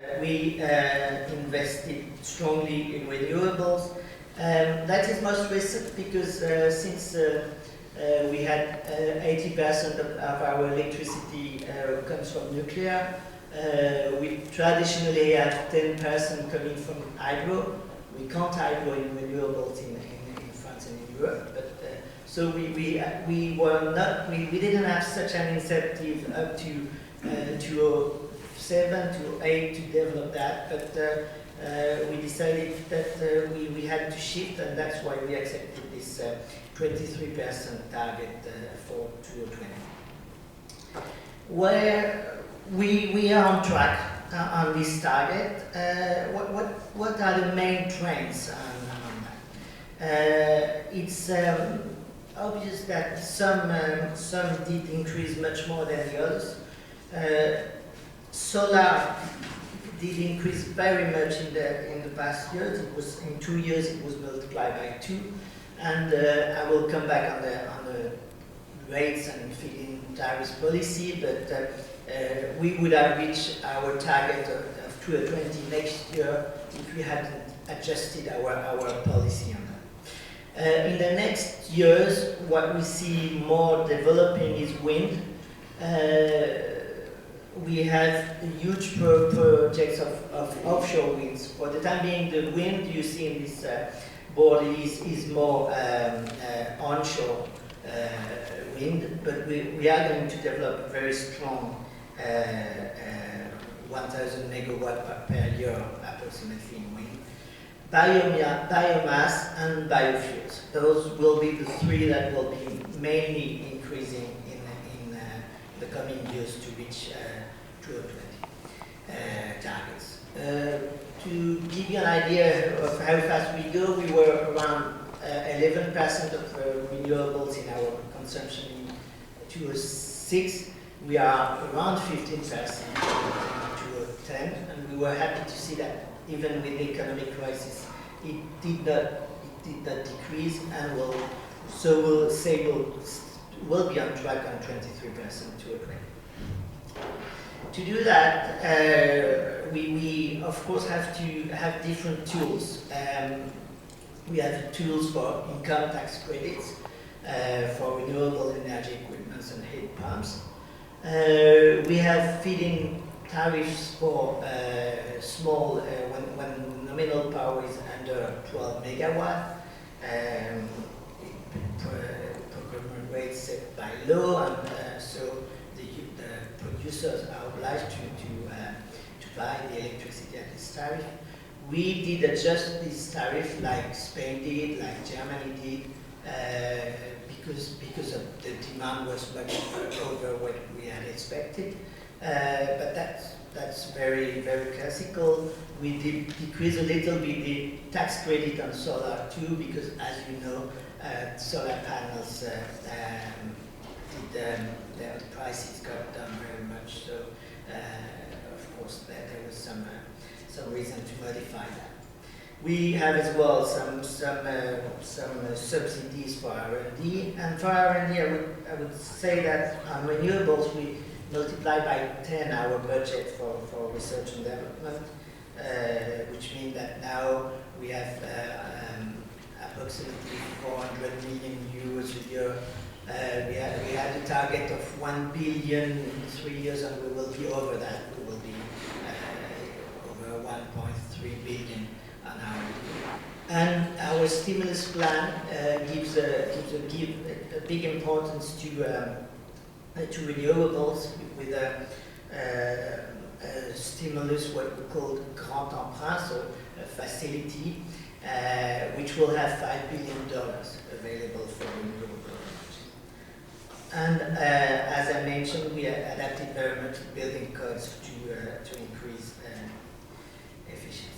We invested strongly in renewables. That is most recent because since we had 80% of our electricity comes from nuclear, we traditionally have 10% coming from hydro. We can't hydro in renewables in France and in Europe, but so we didn't have such an incentive up to 2007 to 2008 to develop that, but we decided that we had to shift, and that's why we accepted this 23% target for 2020. Where we are on track on this target. What are the main trends on that? It's obvious that some did increase much more than the others. Solar did increase very much in the past years. It was in 2 years it was multiplied by 2, and I will come back on the rates and feed-in tariffs policy, but we would have reached our target of 2020 next year if we hadn't adjusted our policy on that. In the next years, what we see more developing is wind. We have huge projects of offshore winds. For the time being, the wind you see in this board is more onshore wind, but we are going to develop a very strong 1,000 megawatt per year approximately in wind. Biomass and biofuels. Those will be the three that will be mainly increasing in the coming years to reach 2020 targets. To give you an idea of how fast we go, we were around 11% of renewables in our consumption in 2006. We are around 15% in 2010, and we were happy to see that even with the economic crisis, it did not decrease, and we'll be on track on 23% to 2020. To do that, we of course have to have different tools. We have tools for income tax credits for renewable energy equipments and heat pumps. We have feed-in tariffs for small, when nominal power is under 12 megawatt. Procurement rates set by law, and so the producers are obliged to buy the electricity at this tariff. We did adjust this tariff like Spain did, like Germany did, because of the demand was much over what we had expected. But that's very, very classical. We did decrease a little bit the tax credit on solar too, because as you know, solar panels their prices got down very much. So of course there was some reason to modify that. We have as well some subsidies for R&D, and for R&D I would say that on renewables we multiply by 10 our budget for research and development, which means that now we have approximately 400 million euros a year. We had a target of 1 billion in 3 years, and we will be over that. We will be over 1.3 billion on R&D. And our stimulus plan gives a big importance to renewables with a stimulus, what we call Grand Emprunt, so a facility, which will have $5 billion available for renewable energy. And as I mentioned, we adapted very much building codes to increase efficiency.